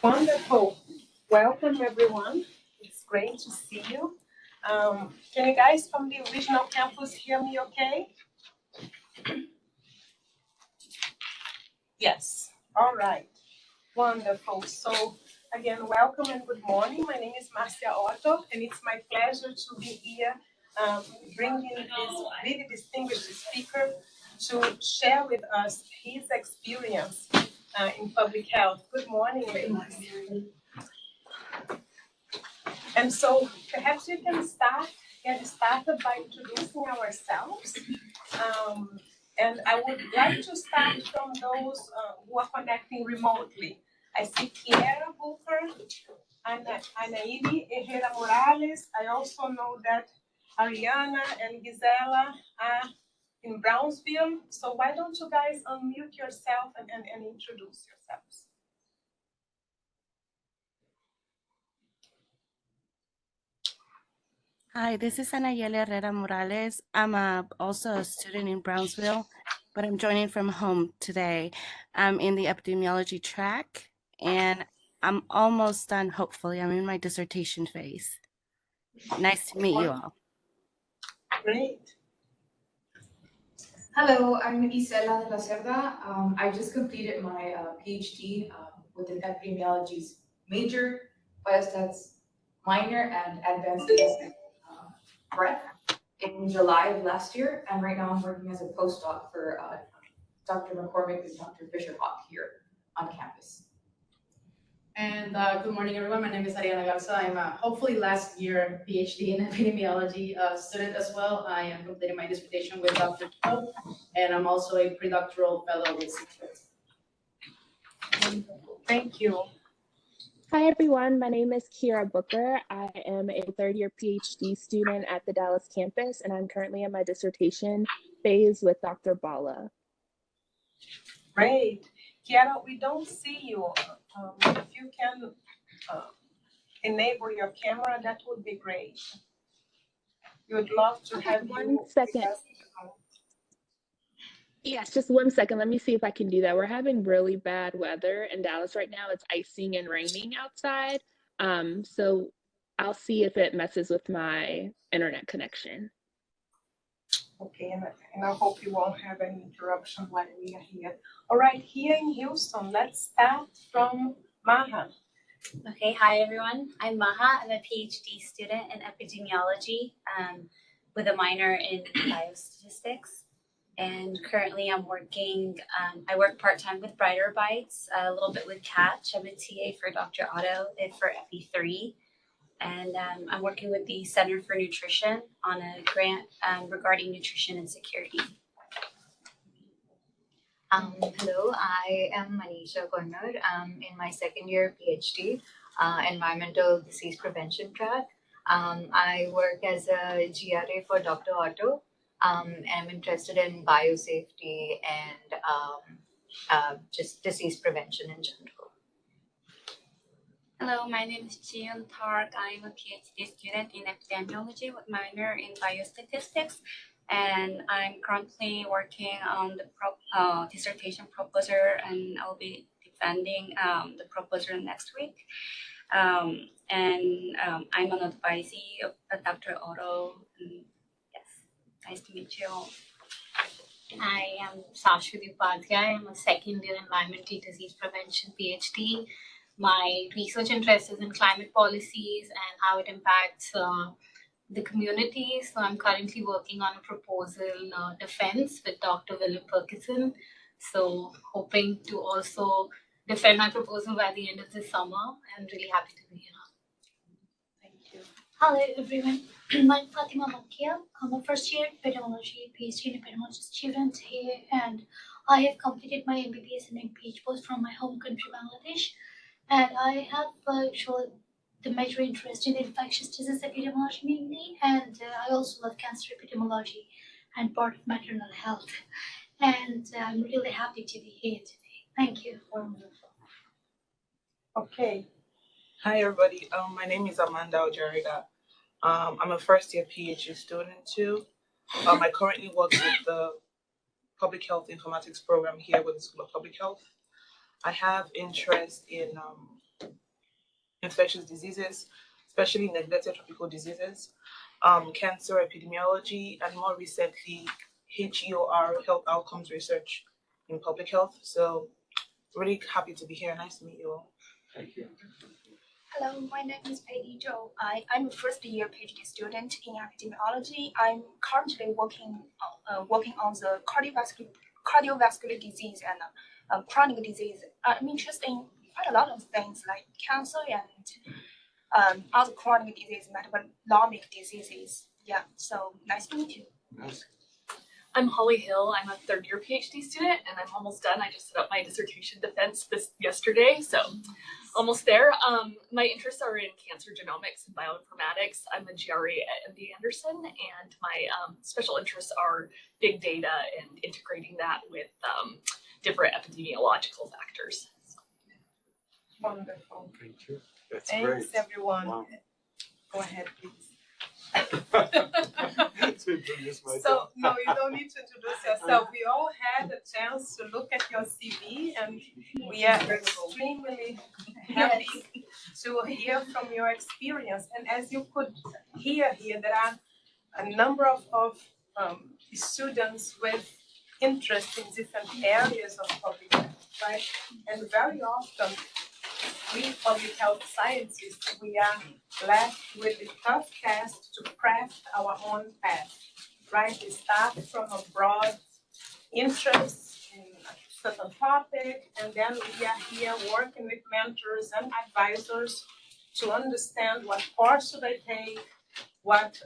Wonderful. Welcome, everyone. It's great to see you. Can you guys from the original campus hear me okay? Yes. All right. Wonderful. So, again, welcome and good morning. My name is Marcia Otto, and it's my pleasure to be here bringing this really distinguished speaker to share with us his experience in public health. Good morning, ladies. And so perhaps we can get started by introducing ourselves. And I would like to start from those who are connecting remotely. I see Kiera Booker, Anaíde Herrera Morales. I also know that Ariana and Gisela are in Brownsville. So why don't you guys unmute yourself and introduce yourselves? Hi, this is Anayeli Herrera Morales. I'm also a student in Brownsville, but I'm joining from home today. I'm in the epidemiology track, and I'm almost done, hopefully. I'm in my dissertation phase. Nice to meet you all. Great. Hello, I'm Isela de la Cerda. I just completed my PhD with an epidemiology major, biostats minor, and advanced breadth in July of last year. And right now I'm working as a postdoc for Dr. McCormick and Dr. Fisher-Hawk here on campus. And good morning, everyone. My name is Ariana Garza. I'm hopefully last year PhD in epidemiology student as well. I am completing my dissertation with Dr. Cho, and I'm also a pre-doctoral fellow with CITRIS. Thank you. Hi, everyone. My name is Kiera Booker. I am a third-year PhD student at the Dallas campus, and I'm currently in my dissertation phase with Dr. Bala. Great. Kiara, we don't see you. If you can enable your camera, that would be great. We would love to have you. 1 second. Yes, just 1 second. Let me see if I can do that. We're having really bad weather in Dallas right now. It's icing and raining outside. So I'll see if it messes with my internet connection. Okay, and I hope you won't have any interruption while we are here. All right, here in Houston, let's start from Maha. Okay, hi everyone. I'm Maha. I'm a PhD student in epidemiology with a minor in biostatistics. And currently I'm working, I work part-time with Brighter Bites, a little bit with Catch. I'm a TA for Dr. Otto for FE3. And I'm working with the Center for Nutrition on a grant regarding nutrition and security. Hello, I am Manisha Kornar. I'm in my second year PhD, environmental disease prevention track. I work as a GRA for Dr. Otto. And I'm interested in biosafety and just disease prevention in general. Hello, my name is Jian Tark. I'm a PhD student in epidemiology with minor in biostatistics, and I'm currently working on the dissertation proposal, and I'll be defending the proposal next week. I'm an advisee of Dr. Otto. Yes, nice to meet you all. I am Sashwati Upadhyay. I'm a second year environmental disease prevention PhD. My research interest is in climate policies and how it impacts the community. So I'm currently working on a proposal defense with Dr. William Perkison. So hoping to also defend my proposal by the end of this summer. I'm really happy to be here. Thank you. Hello, everyone. I'm Fatima Makia. I'm a first year epidemiology PhD in epidemiology student here, and I have completed my MBBS and MPH both from my home country, Bangladesh. And I have shown the major interest in infectious disease epidemiology mainly, and I also love cancer epidemiology and part of maternal health. And I'm really happy to be here today. Thank you. Okay. Hi, everybody. My name is Amanda Ojariga. I'm a first year PhD student too. I currently work with the Public Health Informatics program here with the School of Public Health. I have interest in infectious diseases, especially neglected tropical diseases, cancer epidemiology, and more recently, HEOR, health outcomes research in public health. So really happy to be here. Nice to meet you all. Thank you. Hello, my name is Peggy Zhou. I'm a first-year PhD student in epidemiology. I'm currently working on the cardiovascular disease and chronic disease. I'm interested in quite a lot of things like cancer and other chronic disease, metabolomic diseases. Yeah, so nice to meet you. Nice. I'm Holly Hill. I'm a third-year PhD student, and I'm almost done. I just set up my dissertation defense yesterday, so almost there. My interests are in cancer genomics and bioinformatics. I'm a GRE at MD Anderson, and my special interests are big data and integrating that with different epidemiological factors. Wonderful. Thank you. That's Thanks, great. everyone. Wow. Go ahead, please. To introduce myself. So, no, you don't need to introduce yourself. We all had a chance to look at your CV, and we are extremely happy to hear from your experience. And as you could hear here, there are a number of students with interest in different areas of public health, right? And very often, we public health scientists, we are left with the tough task to craft our own path, right? We start from a broad interest in a certain topic, and then we are here working with mentors and advisors to understand what course should I take, what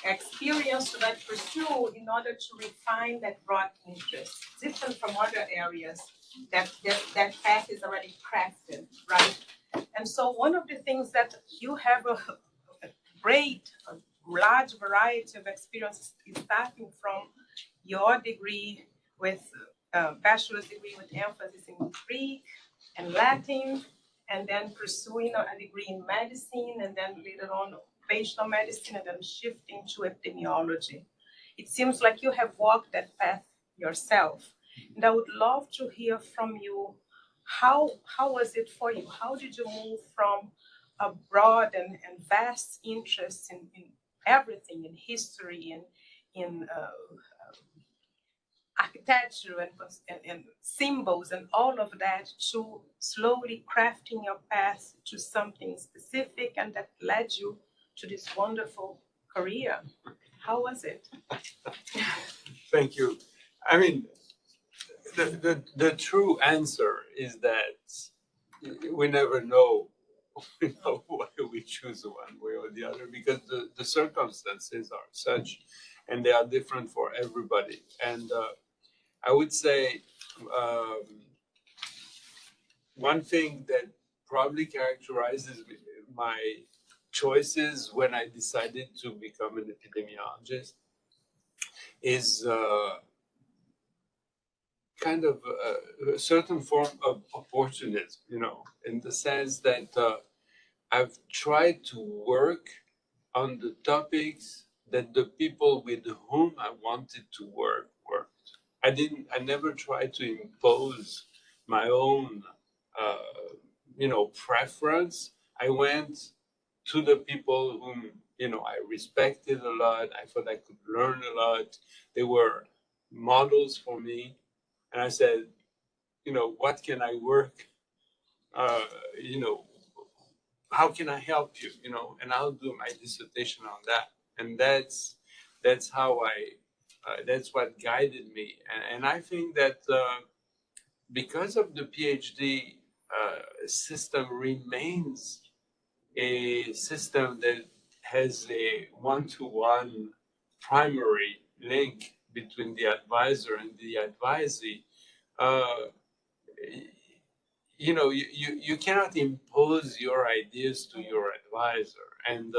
experience should I pursue in order to refine that broad interest, different from other areas that path is already crafted, right? And so one of the things that you have a large variety of experience is starting from your degree with bachelor's degree with emphasis in Greek and Latin, and then pursuing a degree in medicine, and then later on occupational medicine, and then shifting to epidemiology. It seems like you have walked that path yourself. And I would love to hear from you, how was it for you? How did you move from a broad and vast interest in everything, in history and in architecture and symbols and all of that, to slowly crafting your path to something specific and that led you to this wonderful career? How was it? Thank you. I mean, the true answer is that we never know, whether we choose one way or the other, because the circumstances are such, and they are different for everybody. And I would say one thing that probably characterizes my choices when I decided to become an epidemiologist is kind of a certain form of opportunism, in the sense that I've tried to work on the topics that the people with whom I wanted to work worked. I never tried to impose my own, preference. I went to the people whom, I respected a lot. I thought I could learn a lot. They were models for me. And I said, what can I work, how can I help you, and I'll do my dissertation on that. And that's how that's what guided me. And I think that because of the PhD system remains a system that has a one-to-one primary link between the advisor and the advisee, you cannot impose your ideas to your advisor. And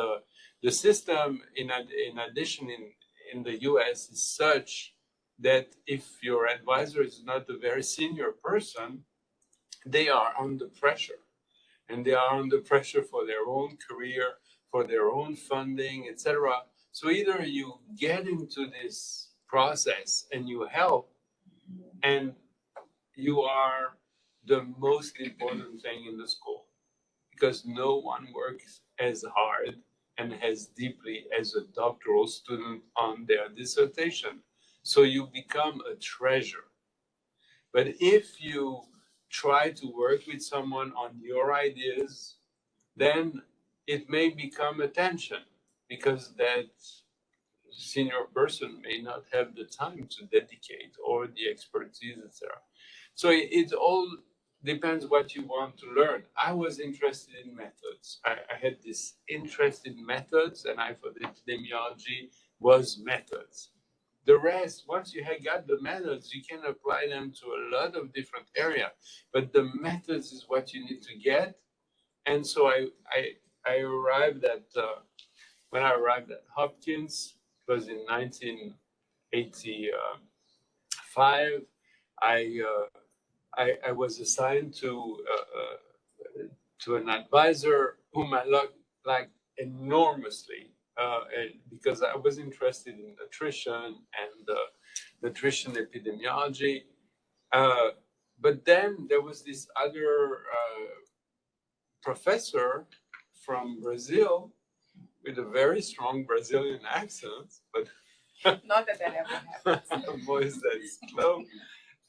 the system, in addition, in the US is such that if your advisor is not a very senior person, they are under pressure. And they are under pressure for their own career, for their own funding, etc. So either you get into this process and you help, and you are the most important thing in the school, because no one works as hard and as deeply as a doctoral student on their dissertation. So you become a treasure. But if you try to work with someone on your ideas, then it may become a tension, because that senior person may not have the time to dedicate or the expertise, etc. So it all depends what you want to learn. I was interested in methods. I had this interest in methods, and I thought epidemiology was methods. The rest, once you have got the methods, you can apply them to a lot of different areas. But the methods is what you need to get. And so I arrived at, when I arrived at Hopkins, it was in 1985, I was assigned to an advisor whom I liked enormously, because I was interested in nutrition and nutrition epidemiology. But then there was this other professor from Brazil with a very strong Brazilian accent, but Not that that ever happens. a voice that's low.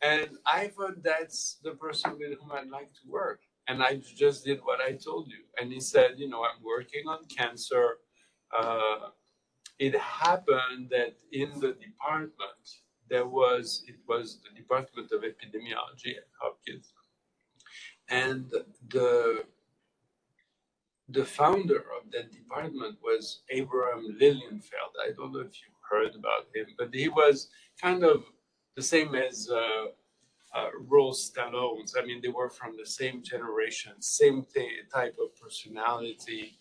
And I thought that's the person with whom I'd like to work. And I just did what I told you. And he said, you know, I'm working on cancer. It happened that in the department, it was the Department of Epidemiology at Hopkins. And the founder of that department was Abraham Lilienfeld. I don't know if you heard about him, but he was kind of the same as Rose Stallones. I mean, they were from the same generation, same type of personality.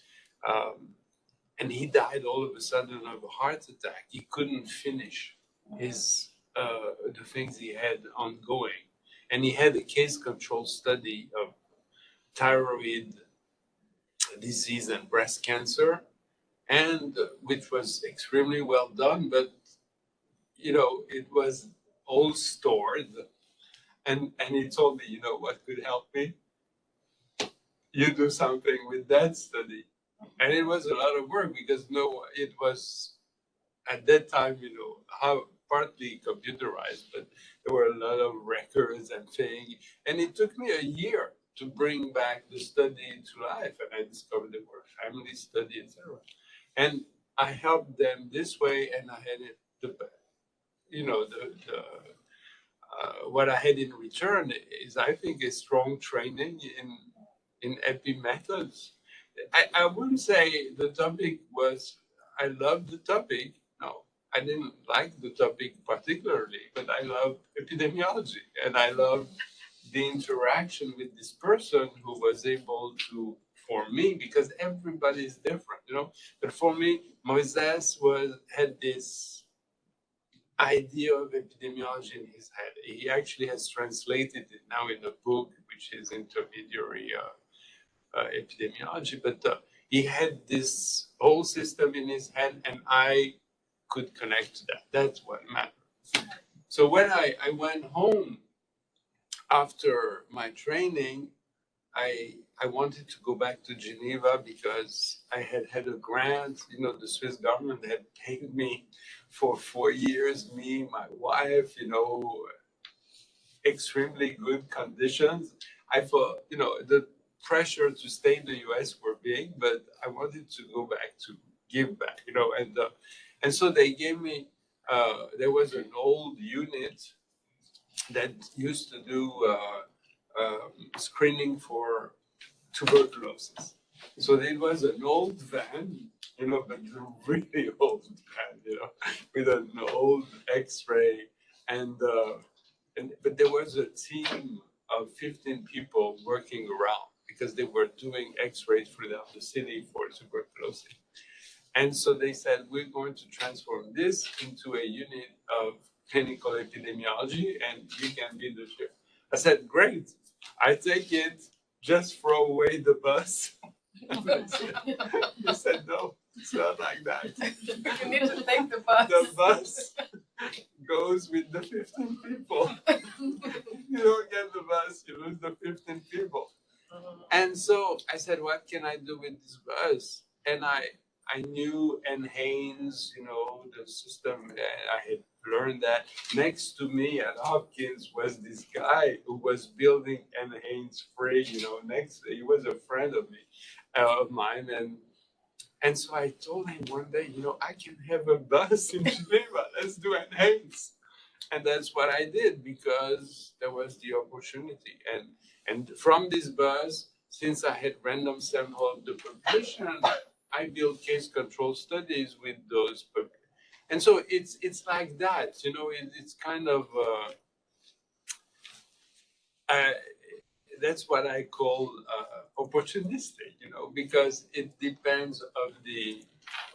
And he died all of a sudden of a heart attack. He couldn't finish his the things he had ongoing. And he had a case control study of thyroid disease and breast cancer, and which was extremely well done, but you know, it was all stored. And he told me, you know what could help me? You do something with that study. And it was a lot of work, because it was at that time, you know, how partly computerized, but there were a lot of records and things. And it took me a year to bring back the study to life. And I discovered there were family studies, etc. And I helped them this way, and I had it, what I had in return is, I think, a strong training in epi methods. I wouldn't say the topic was, I loved the topic. No, I didn't like the topic particularly, but I loved epidemiology, and I loved the interaction with this person who was able to, for me, because everybody is different, you know. But for me, Moises had this idea of epidemiology in his head. He actually has translated it now in a book, which is Intermediary Epidemiology. But he had this whole system in his head, and I could connect to that. That's what mattered. So when I went home after my training, I wanted to go back to Geneva, because I had a grant. You know, the Swiss government had paid me for 4 years, me, my wife, you know, extremely good conditions. I thought, you know, the pressure to stay in the US were big, but I wanted to go back to give back, you know, and so they gave me, there was an old unit that used to do screening for tuberculosis. So it was an old van, you know, but a really old van, you know, with an old X-ray, but there was a team of 15 people working around, because they were doing X-rays throughout the city for tuberculosis. And so they said, we're going to transform this into a unit of clinical epidemiology, and you can be the chair. I said, great, I take it, just throw away the bus. He said, no, It's not like that. You need to take the bus. The bus goes with the 15 people. You don't get the bus, you lose the 15 people. And so I said, what can I do with this bus? And I knew Haynes, the system. I had learned that. Next to me at Hopkins was this guy who was building Haynes free, he was a friend of mine. And so I told him one day, I can have a bus in Geneva. Let's do Haynes. And that's what I did because there was the opportunity. And from this bus, since I had random sample of the population, I built case control studies with those populations. And so it's like that, it's kind of, that's what I call opportunistic, because it depends on the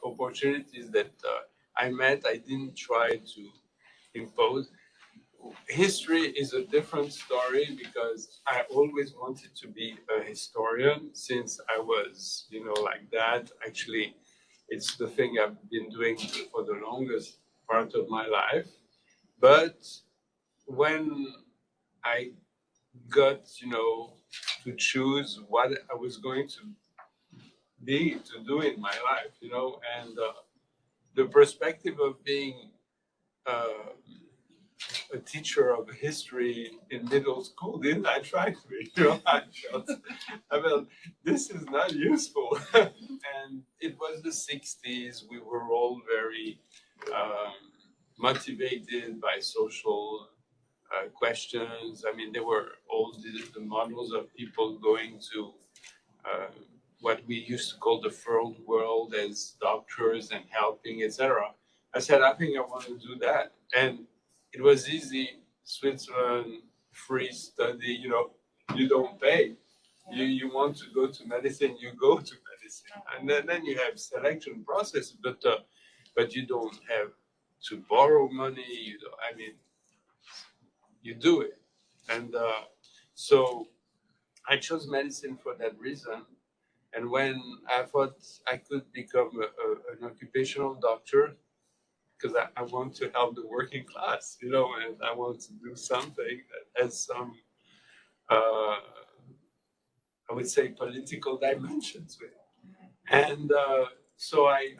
opportunities that I met. I didn't try to impose. History is a different story because I always wanted to be a historian since I was, like that. Actually, it's the thing I've been doing for the longest part of my life. But when I got, to choose what I was going to do in my life, and the perspective of being a teacher of history in middle school didn't attract me. I felt this is not useful. And it was the 60s. We were all very motivated by social questions. I mean, there were all the models of people going to what we used to call the third world as doctors and helping, etc. I said, I think I want to do that. And it was easy. Switzerland, free study, you don't pay. You want to go to medicine, you go to medicine. And then you have selection process, but you don't have to borrow money. You do it. And so I chose medicine for that reason. And when I thought I could become an occupational doctor, because I want to help the working class, and I want to do something that has some, I would say, political dimensions with it. And so I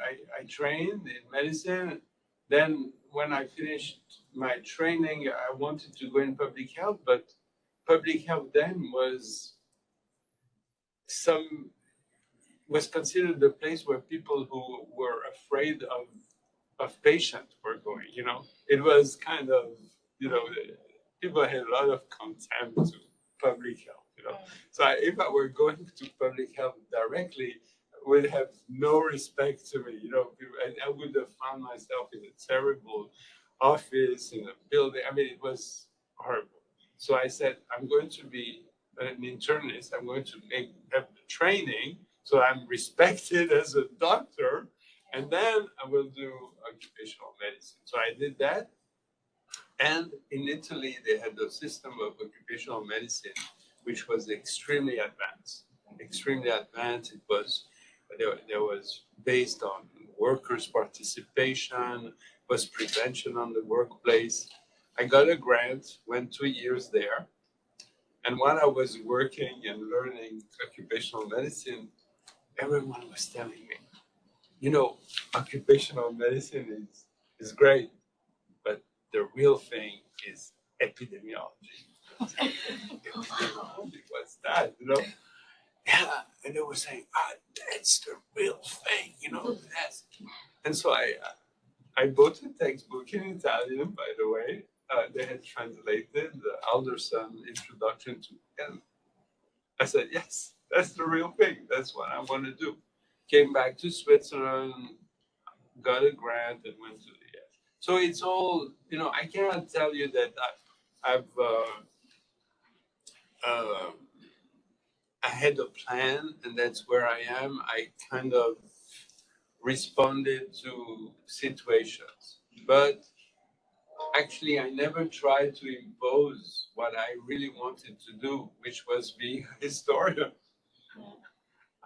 trained in medicine. Then when I finished my training, I wanted to go in public health, but public health then was considered the place where people who were afraid of patients were going, It was kind of, people had a lot of contempt to public health, So if I were going to public health directly, would have no respect to me, I would have found myself in a terrible office, in a building. I mean, it was horrible. So I said, I'm going to be an internist. I'm going to have the training so I'm respected as a doctor, and then I will do occupational medicine. So I did that. And in Italy, they had a system of occupational medicine, which was extremely advanced. Extremely advanced. It was, there was based on workers' participation, was prevention on the workplace. I got a grant, went 2 years there. And while I was working and learning occupational medicine, everyone was telling me, occupational medicine is great, but the real thing is epidemiology. Epidemiology, what's that? Yeah, and they were saying, that's the real thing, that's. And so I bought a textbook in Italian, by the way. They had translated the Alderson introduction to, and I said, yes, that's the real thing. That's what I want to do. Came back to Switzerland, got a grant, and went to the US. So it's all, I cannot tell you that I had a plan, and that's where I am. I kind of responded to situations, but actually, I never tried to impose what I really wanted to do, which was being a historian.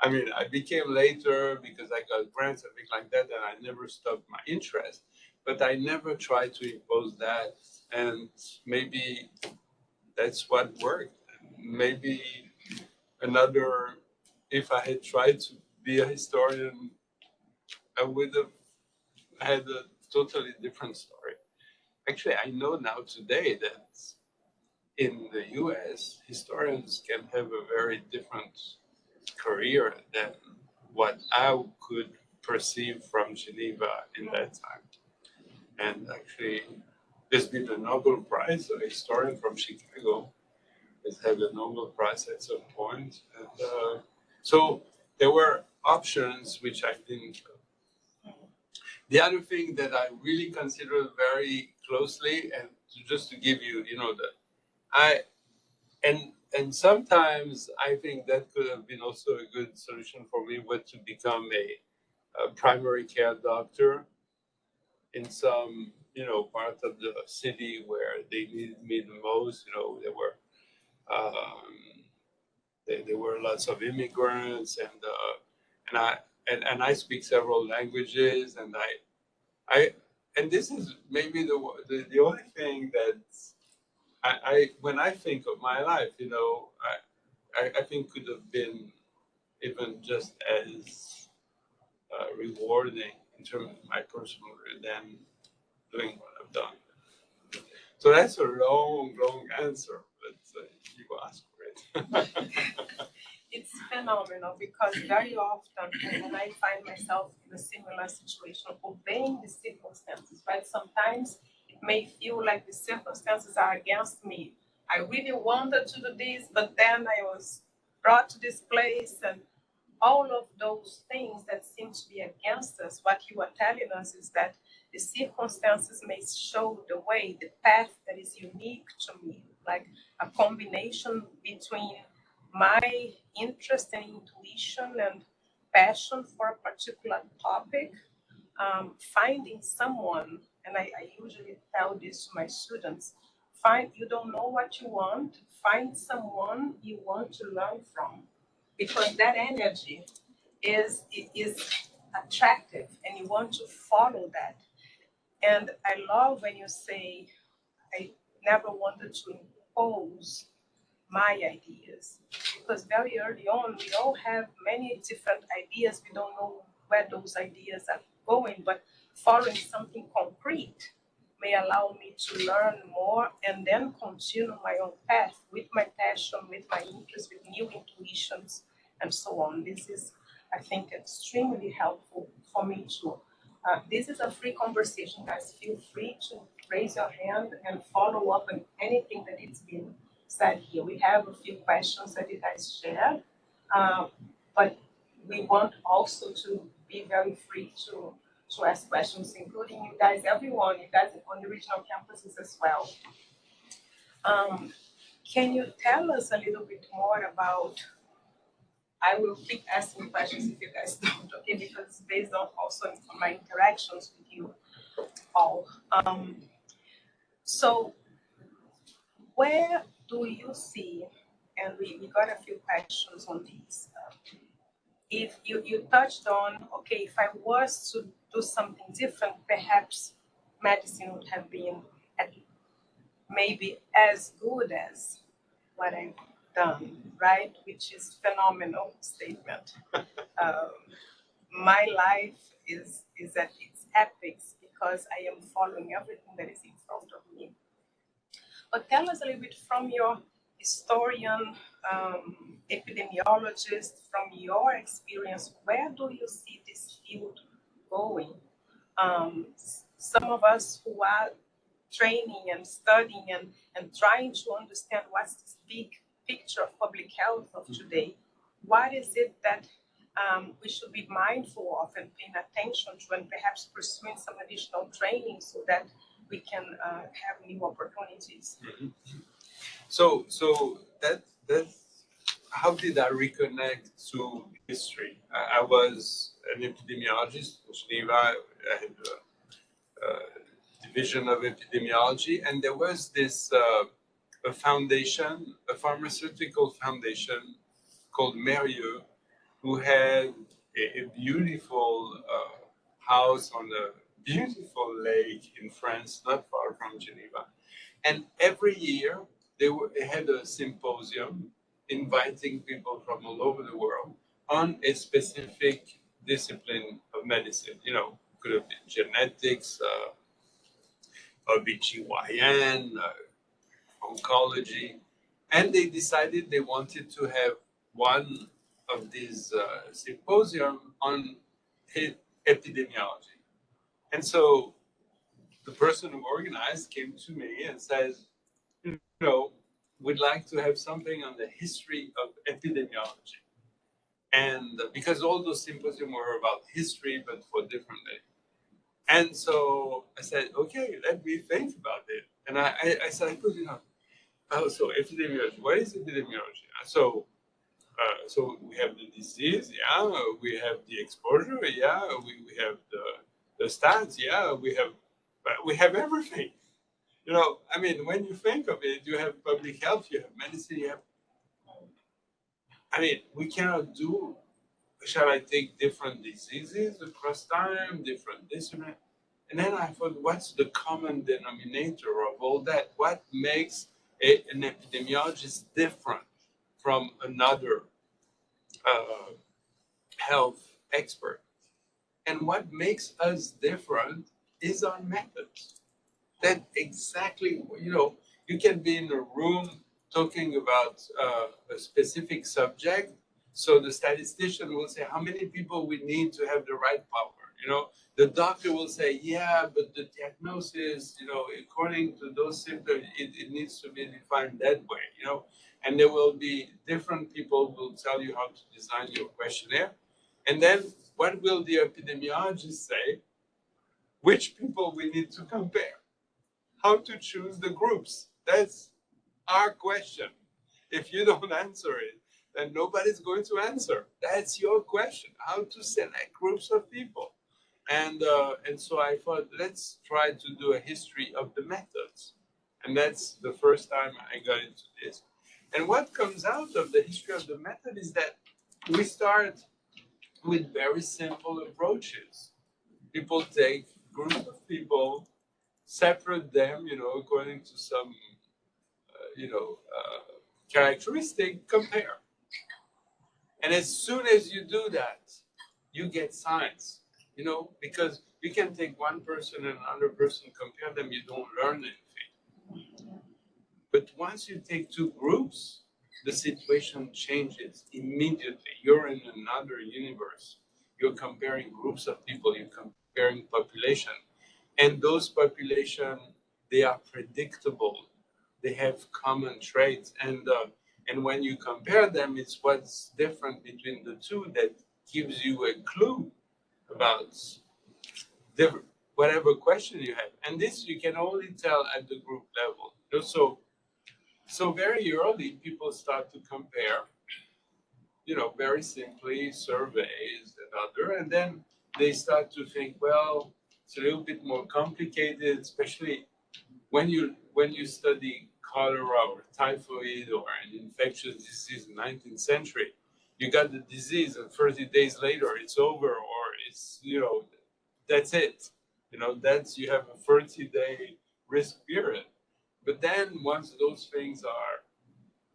I mean, I became later because I got grants and things like that, and I never stopped my interest. But I never tried to impose that, and maybe that's what worked. Maybe if I had tried to be a historian, I would have had a totally different story. Actually, I know now today that in the US, historians can have a very different career than what I could perceive from Geneva in that time. And actually, there's been a Nobel Prize, a historian from Chicago has had a Nobel Prize at some point. And so there were options which I didn't. The other thing that I really considered very closely, and just to give you, and sometimes I think that could have been also a good solution for me, was to become a primary care doctor in some, part of the city where they needed me the most. There were lots of immigrants, and I speak several languages, and this is maybe the only thing that I when I think of my life, I think could have been even just as rewarding in terms of my personal career than doing what I've done. So that's a long answer, but you asked for it. It's phenomenal because very often when I find myself in a similar situation, obeying the circumstances, right? Sometimes it may feel like the circumstances are against me. I really wanted to do this, but then I was brought to this place, and all of those things that seem to be against us. What you are telling us is that the circumstances may show the way, the path that is unique to me, like a combination between my interest and intuition and passion for a particular topic, finding someone, and I usually tell this to my students, you don't know what you want, find someone you want to learn from, because that energy is attractive and you want to follow that. And I love when you say, I never wanted to impose my ideas, because very early on we all have many different ideas. We don't know where those ideas are going, but following something concrete may allow me to learn more and then continue my own path with my passion, with my interest, with new intuitions, and so on. This is, I think, extremely helpful for me too. This is a free conversation, guys. Feel free to raise your hand and follow up on anything that it's been said here. We have a few questions that you guys shared, but we want also to be very free to ask questions, including you guys, everyone, you guys on the regional campuses as well. Can you tell us a little bit more about, I will keep asking questions if you guys don't, okay, because it's based on also on my interactions with you all. So where do you see, and we got a few questions on these, if you touched on, okay, if I was to do something different, perhaps medicine would have been maybe as good as what I've done, right? Which is phenomenal statement. My life is at its apex because I am following everything that is in front of me. But tell us a little bit from your historian, epidemiologist, from your experience, where do you see this field going? Some of us who are training and studying and trying to understand what's this big picture of public health of today, what is it that we should be mindful of and paying attention to, and perhaps pursuing some additional training so that we can have new opportunities? Mm-hmm. So that's how did I reconnect to history? I was an epidemiologist in Geneva. I had a division of epidemiology, and there was this a foundation, a pharmaceutical foundation called Merieux, who had a beautiful house on a beautiful lake in France, not far from Geneva. And every year they had a symposium inviting people from all over the world on a specific discipline of medicine. You know, could have been genetics, OBGYN, oncology. And they decided they wanted to have one of these symposium on epidemiology. And so the person who organized came to me and says, you know, we'd like to have something on the history of epidemiology. And because all those symposiums were about history, but for different days. And so I said, okay, let me think about it. And I said, I put it on. Oh, so epidemiology, what is epidemiology? So we have the disease, yeah, we have the exposure, yeah, we have the stats, yeah, we have everything. You know, I mean, when you think of it, you have public health, you have medicine, you have, I mean, we cannot do, shall I take different diseases across time, different disciplines? And then I thought, what's the common denominator of all that? What makes an epidemiologist different from another health expert? And what makes us different is our methods. That exactly, you know, you can be in a room talking about a specific subject. So the statistician will say how many people we need to have the right power. You know, the doctor will say, yeah, but the diagnosis, you know, according to those symptoms, it needs to be defined that way, you know. And there will be different people who will tell you how to design your questionnaire. And then what will the epidemiologist say? Which people we need to compare? How to choose the groups? That's our question. If you don't answer it, then nobody's going to answer. That's your question, how to select groups of people. And so I thought, let's try to do a history of the methods. And that's the first time I got into this. And what comes out of the history of the method is that we start with very simple approaches. People take groups of people, separate them, you know, according to some, characteristic, compare. And as soon as you do that, you get science, you know, because you can take one person and another person, compare them, you don't learn anything. But once you take two groups, the situation changes immediately. You're in another universe. You're comparing groups of people, you're comparing population. And those population, they are predictable. They have common traits. And when you compare them, it's what's different between the two that gives you a clue about whatever question you have. And this you can only tell at the group level. So very early, people start to compare, you know, very simply surveys and other, and then they start to think, well, it's a little bit more complicated, especially when you study cholera or typhoid or an infectious disease in the 19th century. You got the disease and 30 days later it's over, or it's, you know, that's it. You know, that's, you have a 30-day risk period. But then once those things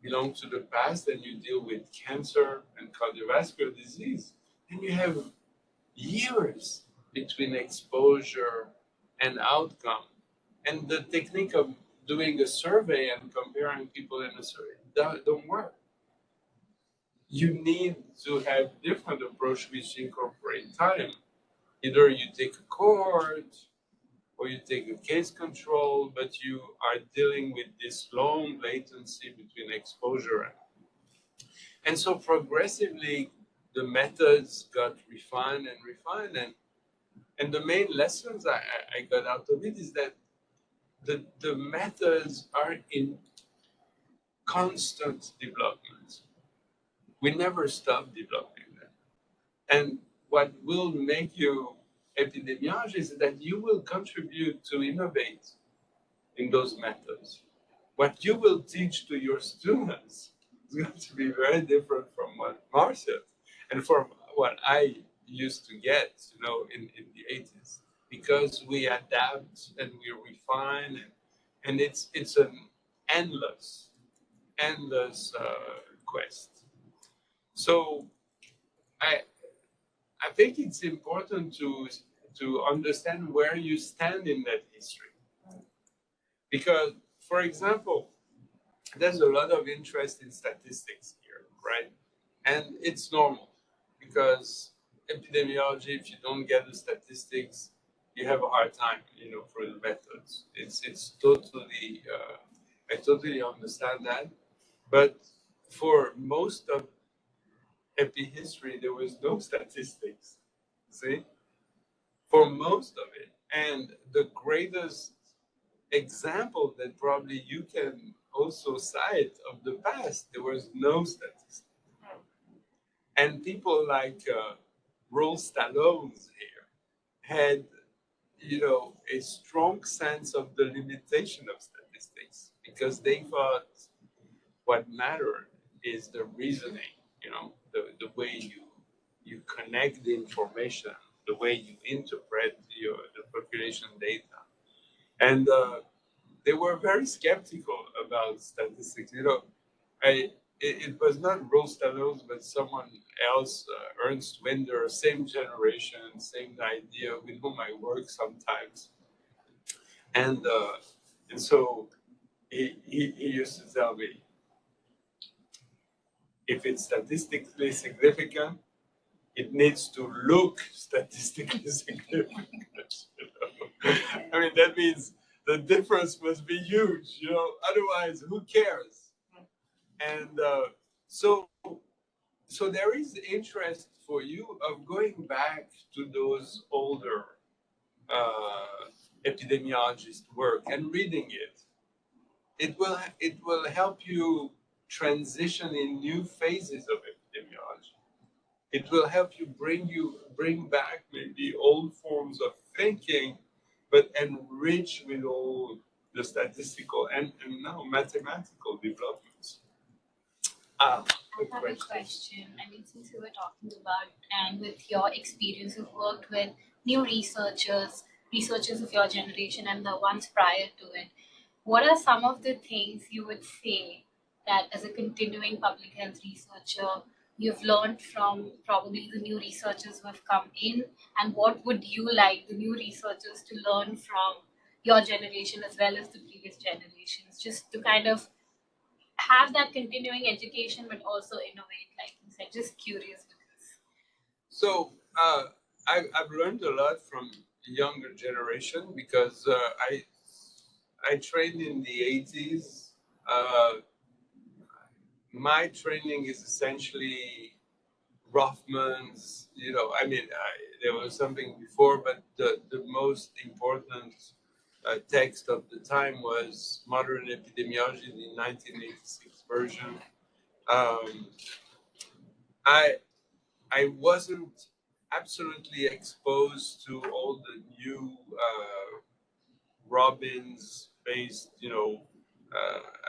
belong to the past and you deal with cancer and cardiovascular disease, then you have years between exposure and outcome. And the technique of doing a survey and comparing people in a survey don't work. You need to have different approach which incorporate time. Either you take a cohort or you take a case control, but you are dealing with this long latency between exposure and so progressively the methods got refined and refined, and the main lessons I got out of it is that the methods are in constant development. We never stop developing them. And what will make you epidemiologist is that you will contribute to innovate in those methods. What you will teach to your students is going to be very different from what Marcia. and from what I used to get, in the 80s, because we adapt and we refine, and it's an endless quest. So I think it's important to understand where you stand in that history, because, for example, there's a lot of interest in statistics here, right? And it's normal, because epidemiology, if you don't get the statistics, you have a hard time, for the methods. It's totally, I totally understand that. But for most of epihistory, there was no statistics, see? For most of it. And the greatest example that probably you can also cite of the past, there was no statistics. And people like Stallones here had, a strong sense of the limitation of statistics, because they thought what mattered is the reasoning, the way you connect the information, the way you interpret the population data. And they were very skeptical about statistics. It was not Stallones, but someone else, Ernst Winder, same generation, same idea, with whom I work sometimes. And so he used to tell me, if it's statistically significant, it needs to look statistically significant. I mean, that means the difference must be huge, otherwise who cares? And so there is interest for you of going back to those older epidemiologist work and reading it. It will help you transition in new phases of epidemiology. It will help you bring back maybe old forms of thinking, but enrich with all the statistical and now mathematical developments. I have a question. I mean, since we were talking about, and with your experience, you've worked with new researchers of your generation and the ones prior to it. What are some of the things you would say that as a continuing public health researcher, you've learned from probably the new researchers who have come in, and what would you like the new researchers to learn from your generation as well as the previous generations, just to kind of have that continuing education, but also innovate, like you said, just curious with this. So I've learned a lot from the younger generation, because I trained in the 80s. My training is essentially Rothman's, there was something before, but the most important text of the time was Modern Epidemiology, the 1986 version. I wasn't absolutely exposed to all the new Robbins-based,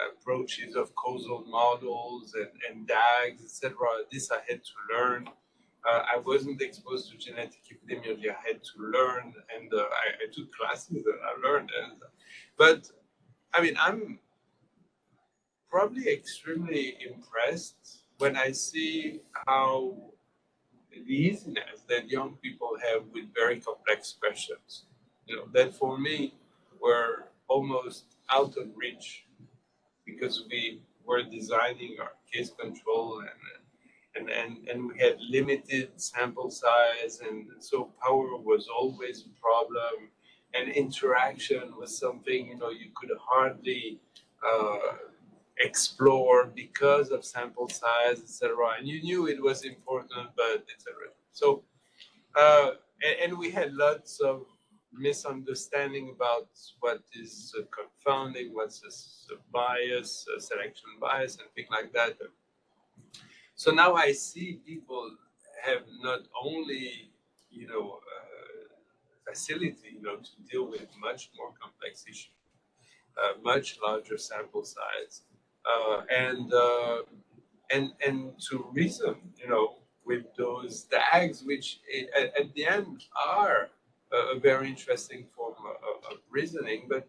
approaches of causal models and DAGs, etc. This I had to learn. I wasn't exposed to genetic epidemiology. I had to learn, and I took classes and I learned. But I mean, I'm probably extremely impressed when I see how the easiness that young people have with very complex questions, that for me were almost out of reach, because we were designing our case control and we had limited sample size, and so power was always a problem, and interaction was something you could hardly explore because of sample size, etc. And you knew it was important, but etc. So and we had lots of misunderstanding about what is confounding, what's a bias, a selection bias, and things like that. So now I see people have not only, facility, to deal with much more complex issues, much larger sample size, and to reason, with those tags, which at the end are a very interesting form of reasoning. But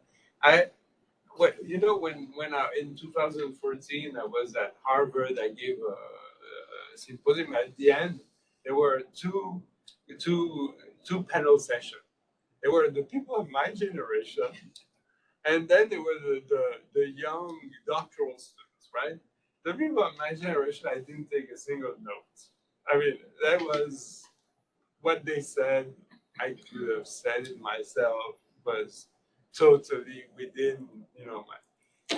you know, when in 2014 I was at Harvard, I gave a symposium. At the end, there were two panel sessions. There were the people of my generation, and then there were the young doctoral students, right? The people of my generation, I didn't take a single note. I mean, that was what they said. I could have said it myself, was totally within, you know, my.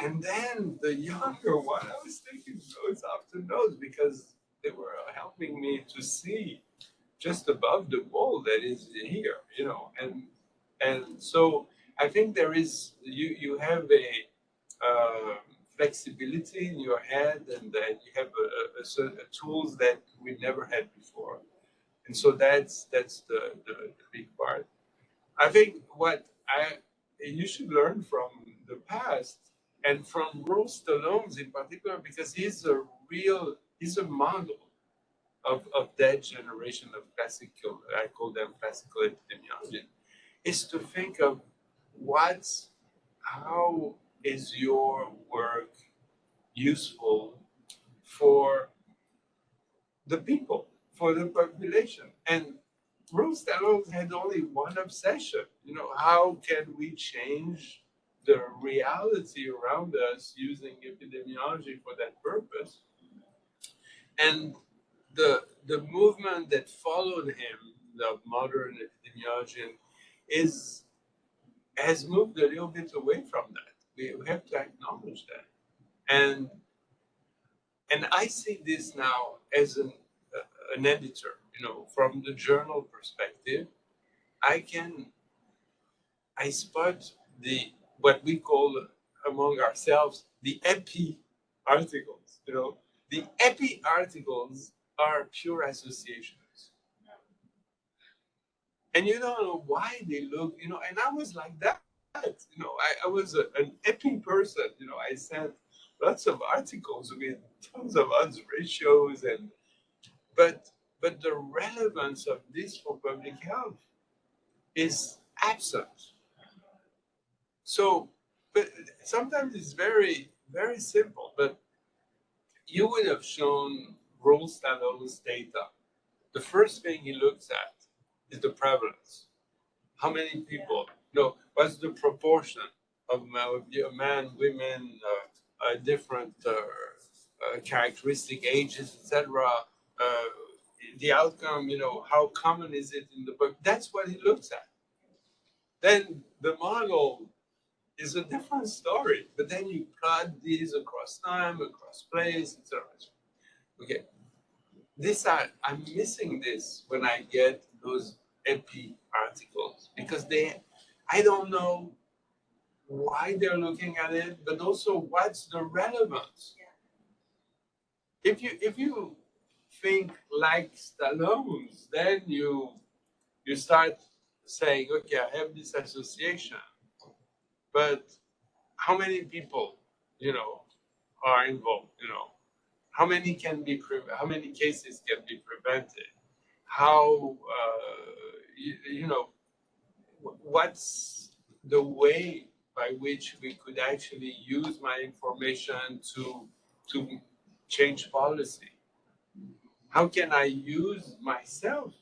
And then the younger one, I was taking notes after notes because they were helping me to see just above the wall that is here, you know, and so I think there is you have a flexibility in your head, and that you have a tools that we never had before, and so that's the big part. I think what you should learn from the past and from Rose Stallones in particular, because he's a model of that generation of classical, I call them classical epidemiology, is to think of how is your work useful for the people, for the population. And Rose Stallones had only one obsession, you know, how can we change the reality around us using epidemiology for that purpose? And the movement that followed him, the modern epidemiology, has moved a little bit away from that. We have to acknowledge that. And I see this now as an editor, you know, from the journal perspective. I spot what we call among ourselves the epi articles. You know, the epi articles are pure associations. And you don't know why they look, you know, and I was like that. You know, I was an epi person. You know, I sent lots of articles with tons of odds ratios, but the relevance of this for public health is absent. So, but sometimes it's very, very simple. But you would have shown Rose Stallones data. The first thing he looks at is the prevalence. How many people? No, what's the proportion of men, women, different characteristic, ages, etc. The outcome, you know, how common is it in the book? That's what he looks at. Then the model is a different story, but then you plot these across time, across place, etc. Okay, I'm missing this when I get those epi articles, because I don't know why they're looking at it, but also what's the relevance. If you think like Stallones, then you start saying, okay, I have this association, but how many people, you know, are involved? You know, how many cases can be prevented? How you know, what's the way by which we could actually use my information to change policy? How can I use myself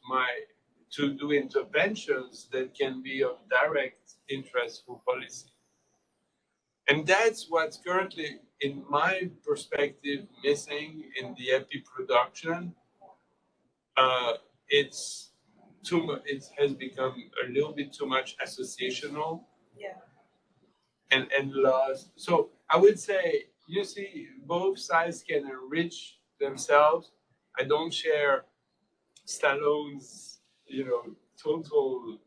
to do interventions that can be of direct interest for policy? And that's what's currently, in my perspective, missing in the epi production. It's too much. It has become a little bit too much associational. Yeah. And lost. So I would say, you see, both sides can enrich themselves. I don't share Stallones, you know, total.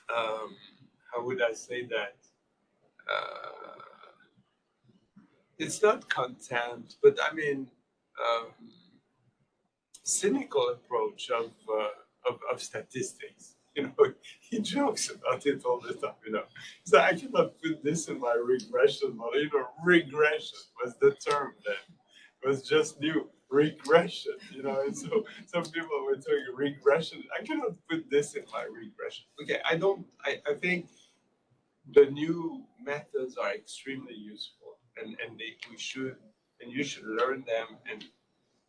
How would I say that? It's not contempt, but I mean, cynical approach of statistics. You know, he jokes about it all the time. You know, so I cannot put this in my regression model. You know, regression was the term then. It was just new. regression, you know, and so some people were talking regression. I cannot put this in my regression. Okay, I think the new methods are extremely useful, and you should learn them, and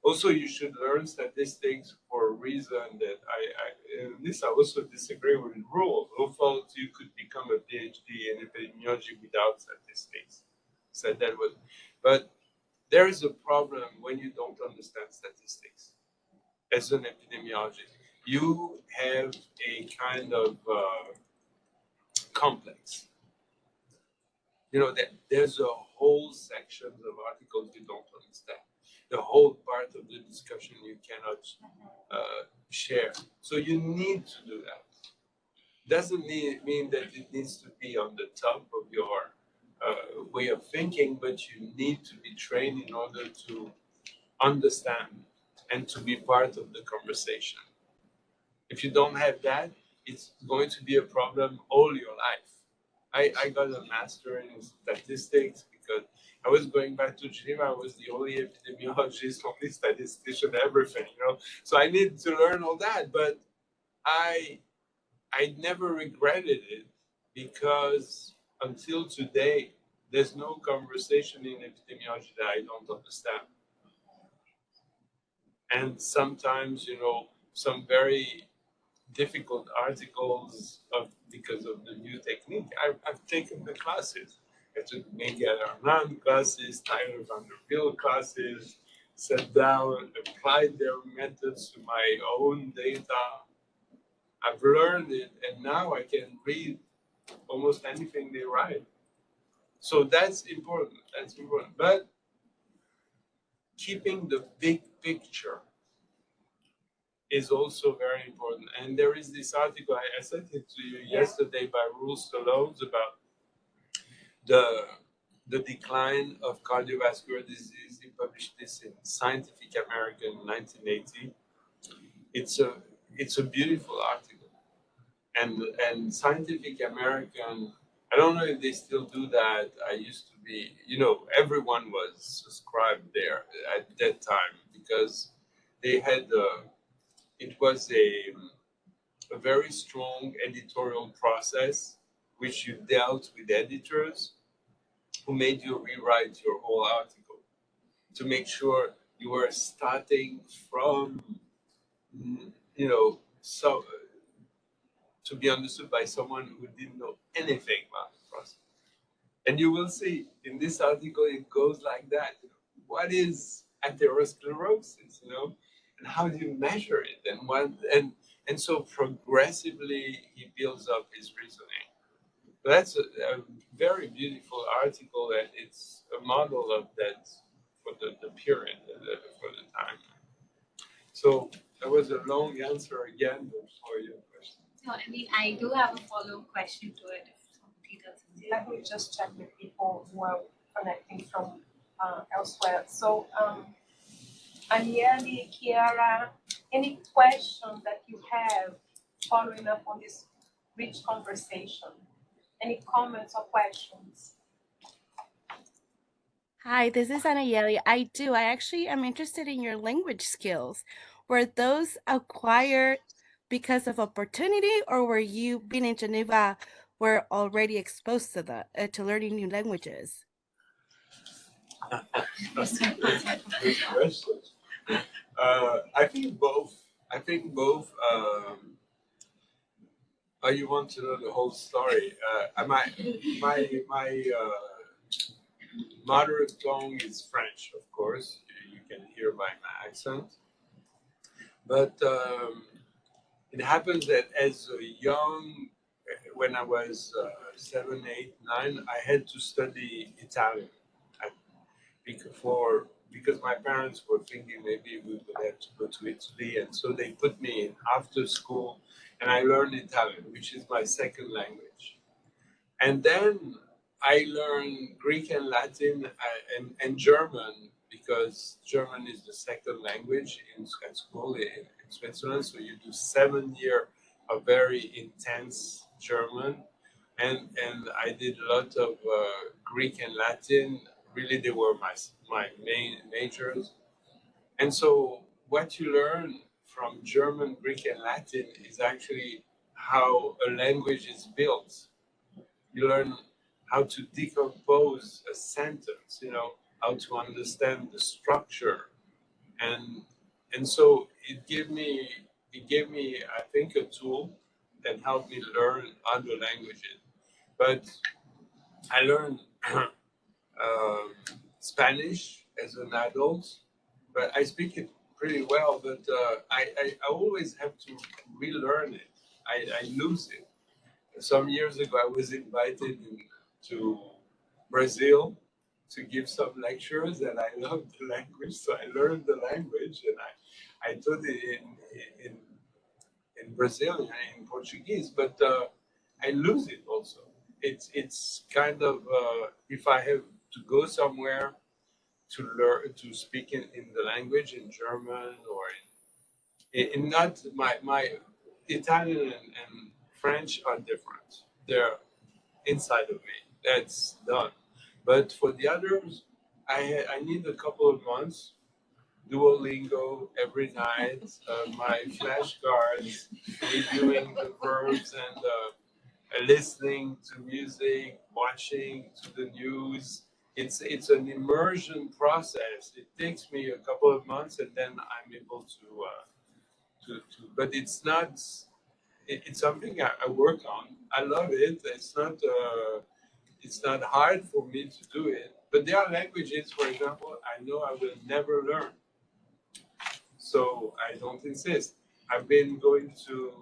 also you should learn statistics for a reason that and this I also disagree with Rule, who felt you could become a PhD in epidemiology without statistics. Said that was, but there is a problem when you don't understand statistics. As an epidemiologist, you have a kind of complex. You know, that there's a whole section of articles you don't understand. The whole part of the discussion you cannot share. So you need to do that. Doesn't mean that it needs to be on the top of your way of thinking, but you need to be trained in order to understand and to be part of the conversation. If you don't have that, it's going to be a problem all your life. I got a master in statistics because I was going back to Geneva. I was the only epidemiologist, only statistician, everything, you know. So I needed to learn all that, but I never regretted it because until today, there's no conversation in epidemiology that I don't understand. And sometimes, you know, some very difficult articles because of the new technique. I've taken the classes. I took Miguel Hernan classes, Tyler Vanderbilt classes, sat down, applied their methods to my own data. I've learned it, and now I can read almost anything they write. So that's important. That's important. But keeping the big picture is also very important. And there is this article, I sent it to you yesterday by Stallones about the decline of cardiovascular disease. He published this in Scientific American in 1980. It's a beautiful article. And Scientific American, I don't know if they still do that. I used to be, you know, everyone was subscribed there at that time because they had it was a very strong editorial process, which you dealt with editors who made you rewrite your whole article to make sure you were starting from, you know, so to be understood by someone who didn't know anything about the process. And you will see in this article, it goes like that. You know, what is atherosclerosis, you know? And how do you measure it? And so progressively he builds up his reasoning. That's a very beautiful article, and it's a model of that for the period, for the time. So that was a long answer again for your question. No, I mean, I do have a follow-up question to it if somebody doesn't. Let me just check with people who are connecting from elsewhere. So, Aniele, Chiara, any questions that you have following up on this rich conversation? Any comments or questions? Hi, this is Anayeli. I do. I actually am interested in your language skills. Were those acquired because of opportunity, or were you being in Geneva were already exposed to to learning new languages? Good question. I think both. You want to know the whole story? My mother tongue is French, of course. You can hear by my accent. But it happens that as a young, when I was 7, 8, 9, I had to study Italian because my parents were thinking maybe we would have to go to Italy, and so they put me in after school, and I learned Italian, which is my second language. And then I learned Greek and Latin and German, because German is the second language in school in Switzerland. So you do 7 years of very intense German. And I did a lot of Greek and Latin. Really, they were my main majors. And so what you learn from German, Greek, and Latin is actually how a language is built. You learn how to decompose a sentence, you know, how to understand the structure. And so it gave me, I think, a tool that helped me learn other languages. But I learned Spanish as an adult, but I speak it pretty well, but I always have to relearn it. I lose it. Some years ago, I was invited to Brazil to give some lectures, and I loved the language, so I learned the language, and I taught it in Brazilian, in Portuguese, but I lose it also. It's kind of if I have to go somewhere to learn to speak in the language in German or in not my Italian and French are different. They're inside of me. That's done. But for the others, I need a couple of months. Duolingo every night, my flashcards, reviewing the verbs and listening to music, watching to the news. It's an immersion process. It takes me a couple of months, and then I'm able to. But it's not. It's something I work on. I love it. It's not hard for me to do it. But there are languages, for example, I know I will never learn. So I don't insist. I've been going to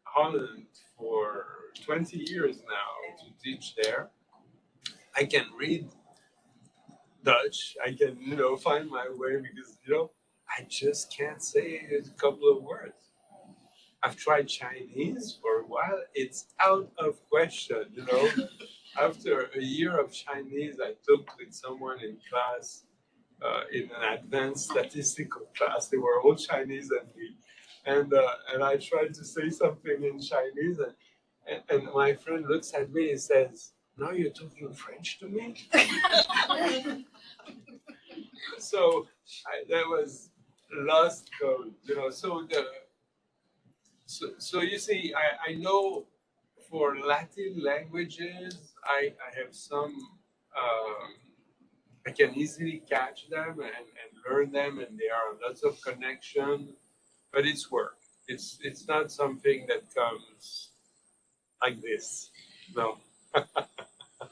Holland for 20 years now to teach there. I can read Dutch. I can, find my way because, I just can't say a couple of words. I've tried Chinese for a while. It's out of question, After a year of Chinese, I took with someone in class, in an advanced statistical class. They were all Chinese and me. And I tried to say something in Chinese, and my friend looks at me and says, "Now you're talking French to me?" So that was lost code, So you see, I know for Latin languages, I have some, I can easily catch them and learn them, and there are lots of connection, but it's work. It's not something that comes like this. No.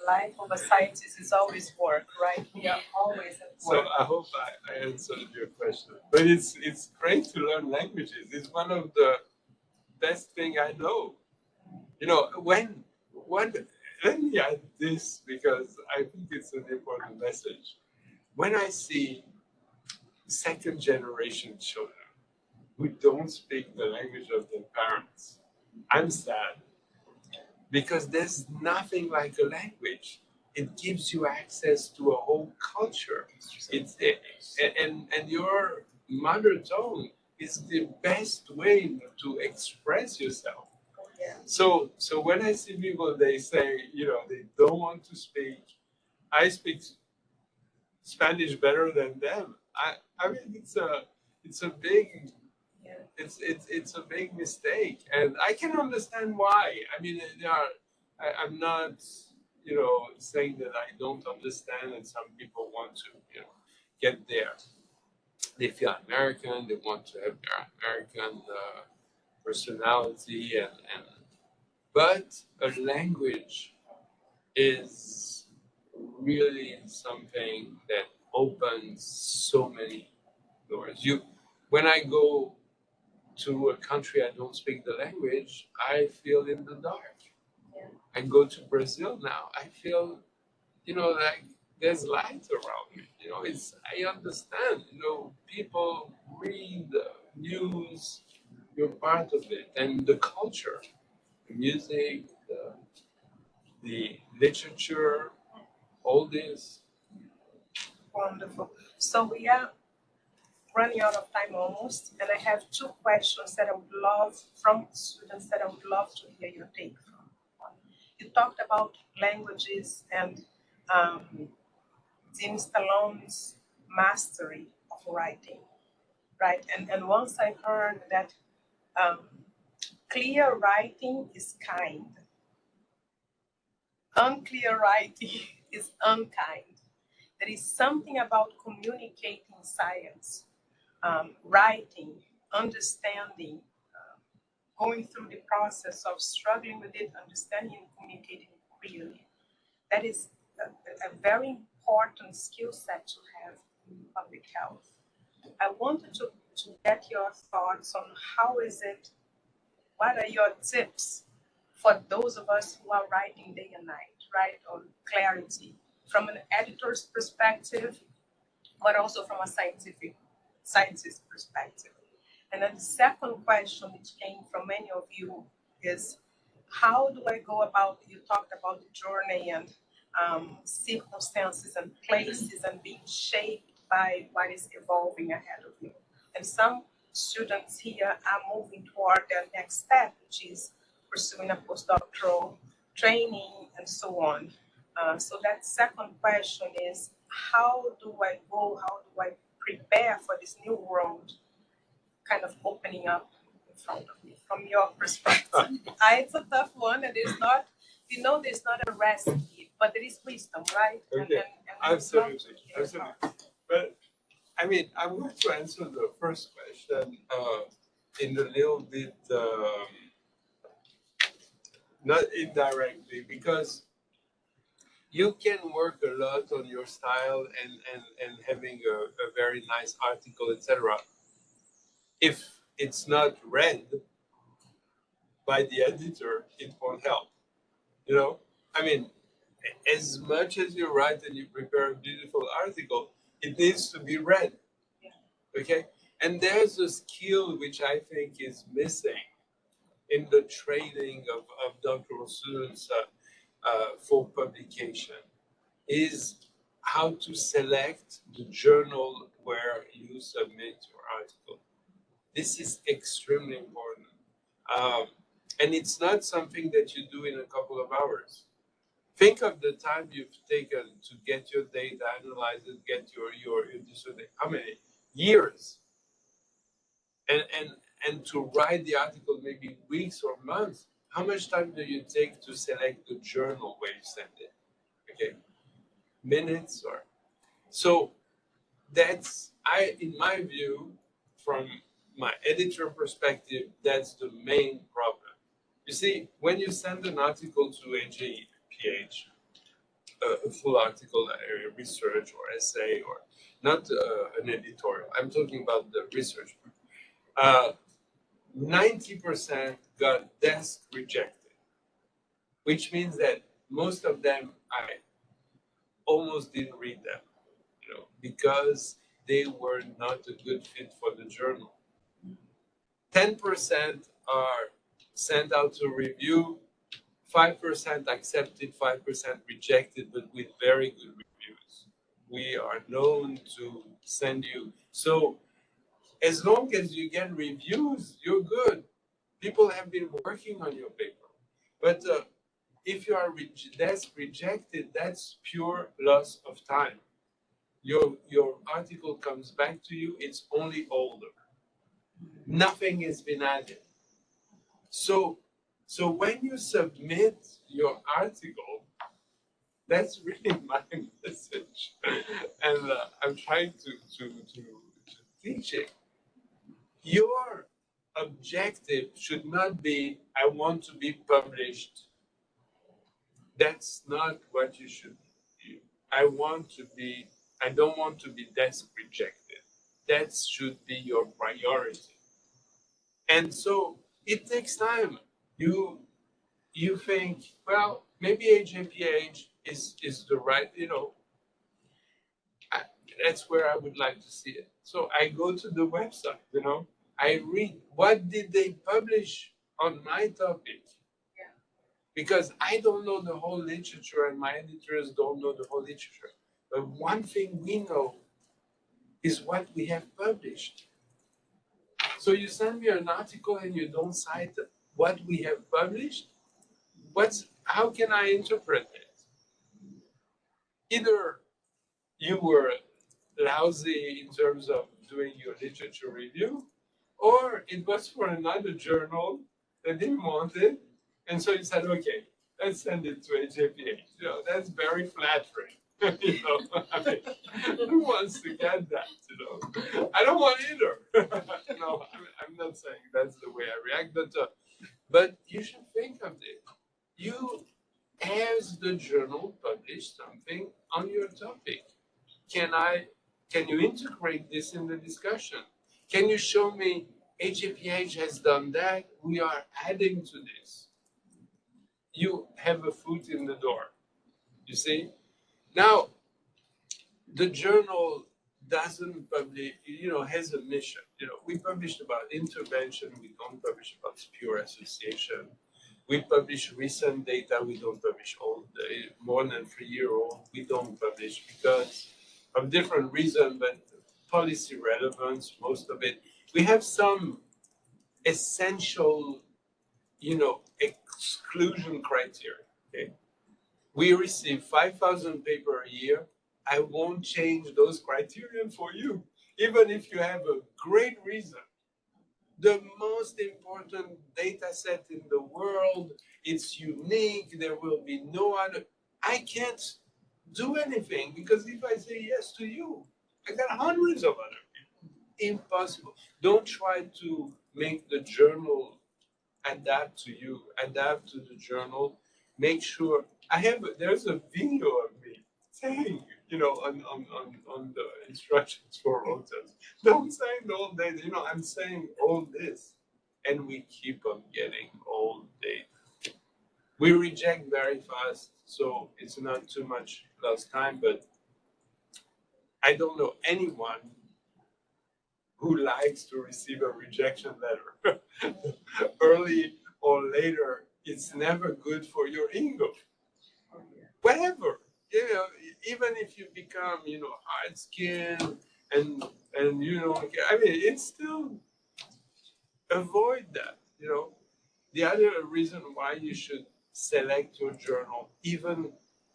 Life of a scientist is always work, right? We are always at work. So I hope I answered your question. But it's great to learn languages. It's one of the best thing I know. Let me add this because I think it's an important message. When I see second generation children who don't speak the language of their parents, I'm sad. Because there's nothing like a language. It gives you access to a whole culture. And your mother tongue is the best way to express yourself. Yeah. So when I see people, they say, they don't want to speak. I speak Spanish better than them. I mean, it's a big. It's a big mistake, and I can understand why. I mean, I'm not, saying that I don't understand, and some people want to, get there. They feel American. They want to have their American personality, but a language is really something that opens so many doors. When I go to a country I don't speak the language, I feel in the dark. Yeah. I go to Brazil now, I feel, like there's light around me. I understand, people read the news, you're part of it, and the culture, the music, the literature, all this. Wonderful. So we are running out of time almost, and I have two questions that I would love from students that I would love to hear your take from. You talked about languages and Dean Stallone's mastery of writing. right? And once I heard that clear writing is kind, unclear writing is unkind. There is something about communicating science, writing, understanding, going through the process of struggling with it, understanding and communicating clearly. That is a very important skill set to have in public health. I wanted to get your thoughts on how is it, what are your tips for those of us who are writing day and night, right, on clarity, from an editor's perspective, but also from a scientist perspective. And then the second question, which came from many of you, is how do I go about, you talked about the journey and circumstances and places and being shaped by what is evolving ahead of you. And some students here are moving toward their next step, which is pursuing a postdoctoral training and so on. So that second question is, how do I go, how do I prepare for this new world kind of opening up in front of me from your perspective? It's a tough one, and there's not, there's not a recipe, but there is wisdom, right? Okay. And Absolutely. But I mean, I'm going to answer the first question in a little bit, not indirectly, because you can work a lot on your style and having a very nice article, etc. If it's not read by the editor, it won't help. I mean, as much as you write and you prepare a beautiful article, it needs to be read. Okay? And there's a skill which I think is missing in the training of doctoral students for publication, is how to select the journal where you submit your article. This is extremely important. And it's not something that you do in a couple of hours. Think of the time you've taken to get your data, analyze it, get your dissertation. How many years? And to write the article maybe weeks or months. How much time do you take to select the journal where you send it? Okay, minutes or so. That's in my view, from my editor perspective, that's the main problem. You see, when you send an article to AJPH, a full article, a research or essay, or not an editorial, I'm talking about the research, 90% got desk rejected, which means that most of them, I almost didn't read them, because they were not a good fit for the journal. 10% are sent out to review, 5% accepted, 5% rejected, but with very good reviews. We are known to send you. So as long as you get reviews, you're good. People have been working on your paper. But if you are desk rejected, that's pure loss of time. Your article comes back to you, it's only older. Nothing has been added. So when you submit your article, that's really my message. And I'm trying to teach it. Your objective should not be, I want to be published. That's not what you should do. I don't want to be desk rejected. That should be your priority. And so it takes time. You think, well, maybe AJPH is the right, that's where I would like to see it. So I go to the website, I read, what did they publish on my topic? Because I don't know the whole literature and my editors don't know the whole literature. But one thing we know is what we have published. So you send me an article and you don't cite what we have published? How can I interpret it? Either you were lousy in terms of doing your literature review, or it was for another journal that didn't want it, and so you said, okay, let's send it to AJPH. You know, that's very flattering. You know, I mean, who wants to get that? You know, I don't want either. No, I'm not saying that's the way I react, but you should think of it. You, as the journal, publish something on your topic. Can you integrate this in the discussion? Can you show me AJPH has done that? We are adding to this. You have a foot in the door. You see? Now, the journal doesn't publish, you know, has a mission. You know, we published about intervention, we don't publish about pure association. We publish recent data, we don't publish old, more than 3-year-old, we don't publish because of different reasons, but policy relevance, most of it. We have some essential, you know, exclusion criteria, okay? We receive 5,000 papers a year. I won't change those criteria for you, even if you have a great reason. The most important data set in the world, it's unique, there will be no other. I can't do anything because if I say yes to you, I got hundreds of other people. Impossible. Don't try to make the journal adapt to you, adapt to the journal. Make sure there's a video of me saying, you know, on the instructions for rotas. Don't say all data, you know, I'm saying all this. And we keep on getting all data. We reject very fast, so it's not too much lost time, but I don't know anyone who likes to receive a rejection letter. Early or later, it's never good for your ego. Whatever, you know, even if you become, you know, hard skinned and you know, I mean, it's still avoid that, you know. The other reason why you should select your journal, even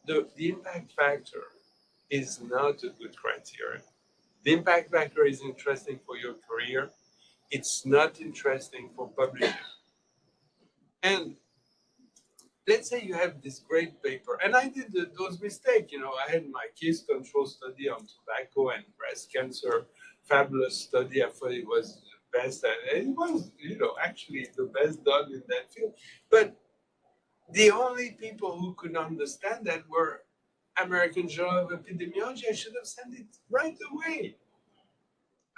the impact factor is not a good criteria. The impact factor is interesting for your career. It's not interesting for publishing. And let's say you have this great paper, and I did those mistakes. You know, I had my case control study on tobacco and breast cancer, fabulous study. I thought it was the best, and it was, you know, actually the best done in that field. But the only people who could understand that were American Journal of Epidemiology. I should have sent it right away.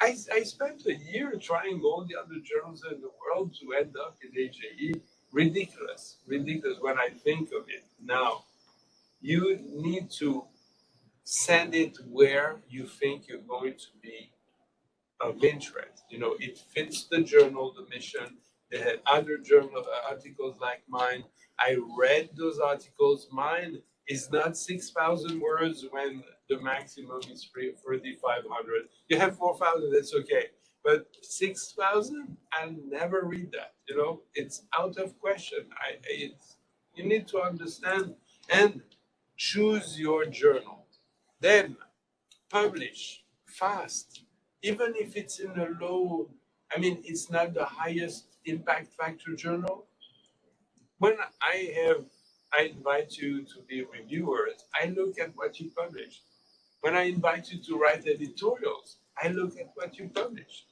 I spent a year trying all the other journals in the world to end up in AJE. Ridiculous when I think of it now. You need to send it where you think you're going to be of interest. You know, it fits the journal, the mission. They had other journal articles like mine. I read those articles. Mine is not 6,000 words when the maximum is 3,500. You have 4,000, that's okay. But 6,000, I'll never read that. You know, it's out of question. You need to understand and choose your journal. Then publish fast, even if it's in a low. I mean, it's not the highest impact factor journal. When I invite you to be reviewers, I look at what you publish. When I invite you to write editorials, I look at what you publish.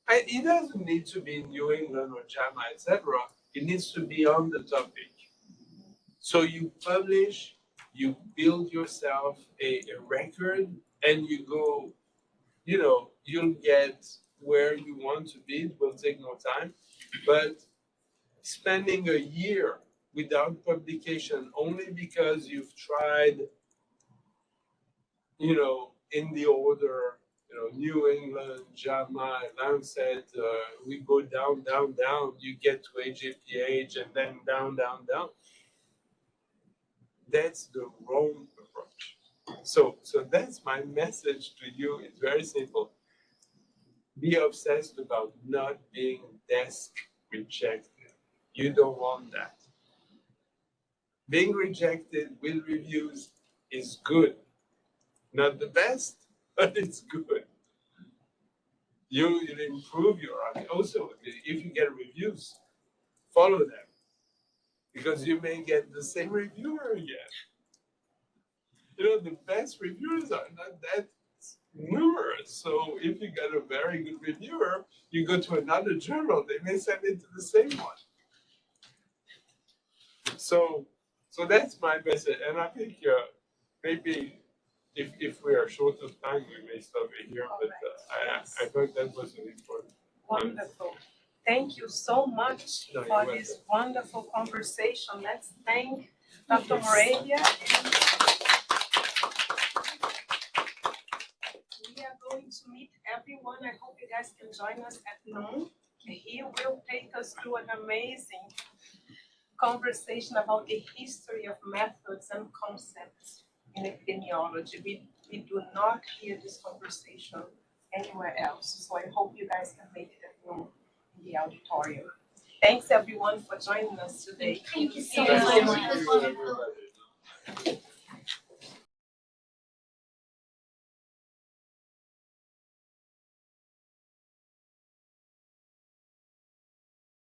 It doesn't need to be in New England or JAMA, etc. It needs to be on the topic. So you publish, you build yourself a record, and you go, you know, you'll get where you want to be. It will take no time. But spending a year without publication only because you've tried, you know, in the order, you know, New England, JAMA, Lancet, we go down, down, down, you get to AJPH and then down, down, down. That's the wrong approach. So that's my message to you. It's very simple. Be obsessed about not being desk rejected. You don't want that. Being rejected with reviews is good. Not the best, but it's good. You improve your also if you get reviews, follow them because you may get the same reviewer again. You know, the best reviewers are not that numerous. So if you get a very good reviewer, you go to another journal, they may send it to the same one. So that's my message, and I think maybe if we are short of time, we may stop it here. But I thought that was an important. Wonderful. Thank you so much No, for this wonderful conversation. Let's thank Dr. Morabia. We are going to meet everyone. I hope you guys can join us at noon. He will take us through an amazing conversation about the history of methods and concepts in epidemiology. We do not hear this conversation anywhere else. So I hope you guys can make it at noon in the auditorium. Thanks everyone for joining us today. Thank you so much.